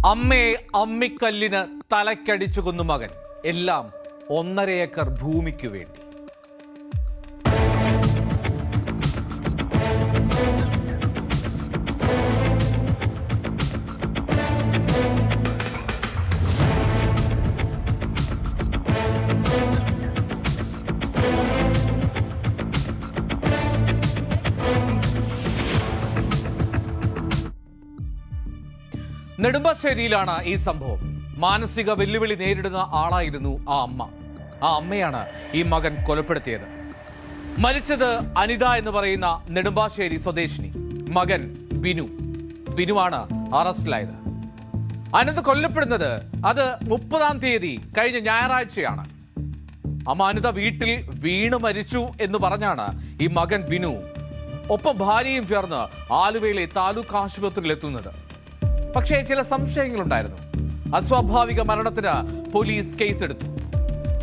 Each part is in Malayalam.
അമ്മയെ അമ്മിക്കല്ലിന് തലക്കടിച്ചു കൊന്നു മകൻ. എല്ലാം 1.5 ഏക്കർ ഭൂമിക്ക് വേണ്ടി. നെടുമ്പാശ്ശേരിയിലാണ് ഈ സംഭവം. മാനസിക വെല്ലുവിളി നേരിടുന്ന ആളായിരുന്നു ആ അമ്മ. ആ അമ്മയാണ് ഈ മകൻ കൊലപ്പെടുത്തിയത്. മരിച്ചത് അനിത എന്ന് പറയുന്ന നെടുമ്പാശ്ശേരി സ്വദേശിനി. മകൻ ബിനുവാണ് അറസ്റ്റിലായത്. അനിത കൊല്ലപ്പെടുന്നത് അത് 30-ാം തീയതി കഴിഞ്ഞ ഞായറാഴ്ചയാണ്. അമ്മ അനിത വീട്ടിൽ വീണ് മരിച്ചു എന്ന് പറഞ്ഞാണ് ഈ മകൻ ബിനു ഒപ്പം ഭാര്യയും ചേർന്ന് ആലുവയിലെ താലൂക്ക് ആശുപത്രിയിൽ എത്തുന്നത്. പക്ഷേ ചില സംശയങ്ങളുണ്ടായിരുന്നു. അസ്വാഭാവിക മരണത്തിന് പോലീസ് കേസെടുത്തു.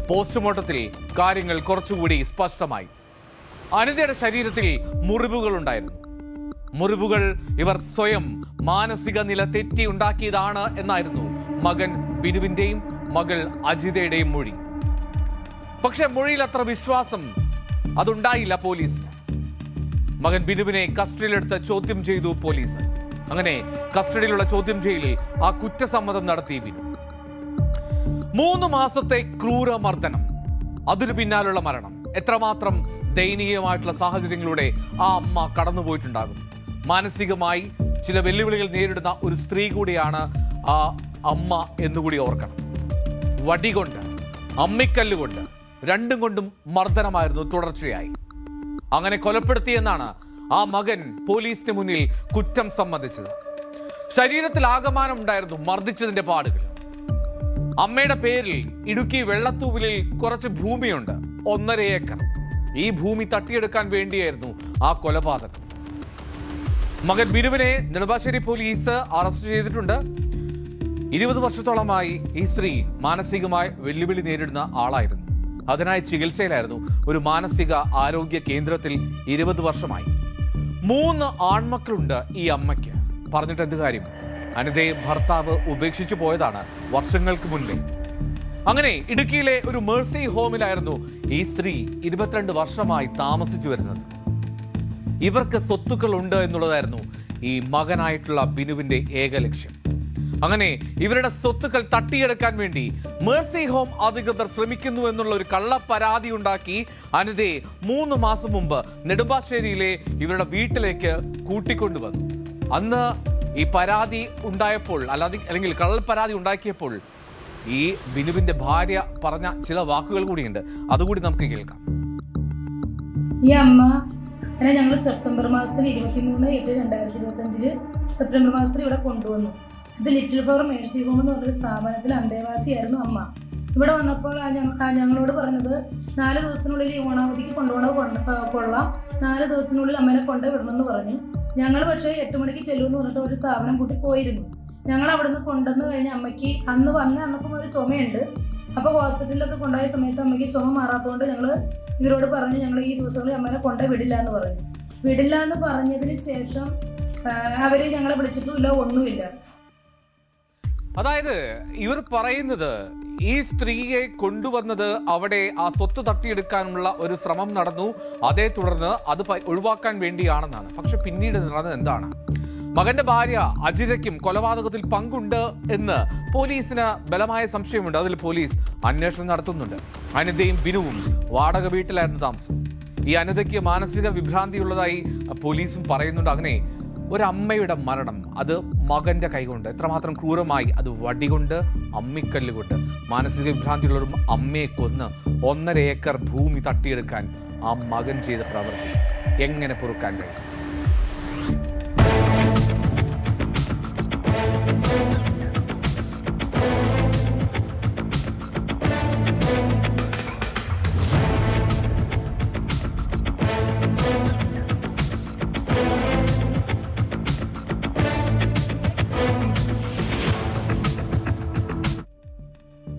പോസ്റ്റ്മോർട്ടത്തിൽ കാര്യങ്ങൾ കുറച്ചുകൂടി സ്പഷ്ടമായി. അനിതയുടെ ശരീരത്തിൽ മുറിവുകളുണ്ടായിരുന്നു. മുറിവുകൾ ഇവർ സ്വയം മാനസിക നില തെറ്റി ഉണ്ടാക്കിയതാണ് എന്നായിരുന്നു മകൻ ബിനുവിന്റെയും മകൾ അജിതയുടെയും മൊഴി. പക്ഷെ മൊഴിയിൽ അത്ര വിശ്വാസം അതുണ്ടായില്ല പോലീസിന്. മകൻ ബിനുവിനെ കസ്റ്റഡിയിലെടുത്ത് ചോദ്യം ചെയ്തു പോലീസ്. അങ്ങനെ കസ്റ്റഡിയിലുള്ള ചോദ്യം ചെയ്യലിൽ ആ കുറ്റസമ്മതം നടത്തി ബിനു. 3 മാസത്തെ ക്രൂരമർദ്ദനം, അതിനു പിന്നാലുള്ള മരണം. എത്രമാത്രം ദയനീയമായിട്ടുള്ള സാഹചര്യങ്ങളിലൂടെ ആ അമ്മ കടന്നുപോയിട്ടുണ്ടാകും. മാനസികമായി ചില വെല്ലുവിളികൾ നേരിടുന്ന ഒരു സ്ത്രീ കൂടിയാണ് ആ അമ്മ എന്നുകൂടി ഓർക്കണം. വടികൊണ്ട്, അമ്മിക്കല്ലുകൊണ്ട്, രണ്ടും കൊണ്ടും മർദ്ദനമായിരുന്നു തുടർച്ചയായി. അങ്ങനെ കൊലപ്പെടുത്തിയെന്നാണ് ആ മകൻ പോലീസിന് മുന്നിൽ കുറ്റം സമ്മതിച്ചത്. ശരീരത്തിൽ ആകമാനം ഉണ്ടായിരുന്നു മർദ്ദിച്ചതിന്റെ പാടുകൾ. അമ്മയുടെ പേരിൽ ഇടുക്കി വെള്ളത്തൂവിലിൽ കുറച്ച് ഭൂമിയുണ്ട്, 1.5 ഏക്കർ. ഈ ഭൂമി തട്ടിയെടുക്കാൻ വേണ്ടിയായിരുന്നു ആ കൊലപാതകം. മകൻ ബിനുവിനെ നെടുമ്പാശ്ശേരി പോലീസ് അറസ്റ്റ് ചെയ്തിട്ടുണ്ട്. 20 വർഷത്തോളമായി ഈ സ്ത്രീ മാനസികമായി വെല്ലുവിളി നേരിടുന്ന ആളായിരുന്നു. അതിനായി ചികിത്സയിലായിരുന്നു ഒരു മാനസിക ആരോഗ്യ കേന്ദ്രത്തിൽ 20 വർഷമായി. 3 ആൺമക്കളുണ്ട് ഈ അമ്മയ്ക്ക്. പറഞ്ഞിട്ട് എന്ത് കാര്യം? അനിതയെ ഭർത്താവ് ഉപേക്ഷിച്ചു പോയതാണ് വർഷങ്ങൾക്ക് മുൻപേ. അങ്ങനെ ഇടുക്കിയിലെ ഒരു മേഴ്സി ഹോമിലായിരുന്നു ഈ സ്ത്രീ 22 വർഷമായി താമസിച്ചു വരുന്നത്. ഇവർക്ക് സ്വത്തുക്കൾ ഉണ്ട് എന്നുള്ളതായിരുന്നു ഈ മകനായിട്ടുള്ള ബിനുവിന്റെ ഏക ലക്ഷ്യം. അങ്ങനെ ഇവരുടെ സ്വത്തുക്കൾ തട്ടിയെടുക്കാൻ വേണ്ടി മേഴ്സി ഹോം അധികൃതർ ശ്രമിക്കുന്നു എന്നുള്ള ഒരു കള്ളപ്പരാതി ഉണ്ടാക്കി അനിതയെ 3 മാസം മുമ്പ് നെടുമ്പാശ്ശേരിയിലെ ഇവരുടെ വീട്ടിലേക്ക് കൂട്ടിക്കൊണ്ടുവന്നു. അന്ന് ഈ പരാതി ഉണ്ടായപ്പോൾ അല്ലെങ്കിൽ കള്ളപ്പരാതി ഉണ്ടാക്കിയപ്പോൾ ഈ ബിനുവിന്റെ ഭാര്യ പറഞ്ഞ ചില വാക്കുകൾ കൂടിയുണ്ട്. അതുകൂടി നമുക്ക് കേൾക്കാം. ഈ അമ്മ ഞങ്ങൾ സെപ്റ്റംബർ മാസത്തിൽ 23/8/2025 സെപ്റ്റംബർ മാസത്തിൽ ഇവിടെ കൊണ്ടുവന്നു. ഇത് ലിറ്റിൽ ഫ്ലവർ മേഴ്സി ഹോം എന്ന് പറഞ്ഞൊരു സ്ഥാപനത്തിൽ അന്തേവാസിയായിരുന്നു അമ്മ. ഇവിടെ വന്നപ്പോൾ ഞങ്ങളോട് പറഞ്ഞത് 4 ദിവസത്തിനുള്ളിൽ ഈ ഓണാവധിക്ക് കൊള്ളാം, 4 ദിവസത്തിനുള്ളിൽ അമ്മേനെ കൊണ്ടുവിടണമെന്ന് പറഞ്ഞു. ഞങ്ങൾ പക്ഷേ 8 മണിക്ക് ചെല്ലുമെന്ന് പറഞ്ഞിട്ട് ഒരു സ്ഥാപനം കൂട്ടി പോയിരുന്നു. ഞങ്ങൾ അവിടെ നിന്ന് കൊണ്ടുവന്ന് കഴിഞ്ഞ അമ്മയ്ക്ക് അന്നപ്പം ഒരു ചുമയുണ്ട്. അപ്പോൾ ഹോസ്പിറ്റലിലൊക്കെ കൊണ്ടുപോയ സമയത്ത് അമ്മയ്ക്ക് ചുമ മാറാത്തതുകൊണ്ട് ഞങ്ങൾ ഇവരോട് പറഞ്ഞു ഞങ്ങൾ ഈ ദിവസങ്ങളിൽ അമ്മേനെ കൊണ്ടുവിടില്ല എന്ന് പറഞ്ഞു. വിടില്ല എന്ന് പറഞ്ഞതിന് ശേഷം അവർ ഞങ്ങളെ വിളിച്ചിട്ടുമില്ല, ഒന്നുമില്ല. അതായത് ഇവർ പറയുന്നത് ഈ സ്ത്രീയെ കൊണ്ടുവന്നത് അവിടെ ആ സ്വത്ത് തട്ടിയെടുക്കാനുള്ള ഒരു ശ്രമം നടന്നു, അതേ തുടർന്ന് അത് ഒഴിവാക്കാൻ വേണ്ടിയാണെന്നാണ്. പക്ഷെ പിന്നീട് നടന്നത് എന്താണ്? മകന്റെ ഭാര്യ അജിതയ്ക്കും കൊലപാതകത്തിൽ പങ്കുണ്ട് എന്ന് പോലീസിന് ബലമായ സംശയമുണ്ട്. അതിൽ പോലീസ് അന്വേഷണം നടത്തുന്നുണ്ട്. അനിതയും ബിനുവും വാടക വീട്ടിലായിരുന്നു താമസം. ഈ അനിതയ്ക്ക് മാനസിക വിഭ്രാന്തിയുള്ളതായി പോലീസും പറയുന്നുണ്ട്. അങ്ങനെ ഒരമ്മയുടെ മരണം, അത് മകന്റെ കൈകൊണ്ട് എത്രമാത്രം ക്രൂരമായി, അത് വടികൊണ്ട്, അമ്മിക്കല്ലുകൊണ്ട്. മാനസിക വിഭ്രാന്തിയുള്ള ഒരു അമ്മയെ കൊന്ന് 1.5 ഏക്കർ ഭൂമി തട്ടിയെടുക്കാൻ ആ മകൻ ചെയ്ത പ്രവൃത്തി എങ്ങനെ പൊറുക്കാൻ കഴിയും?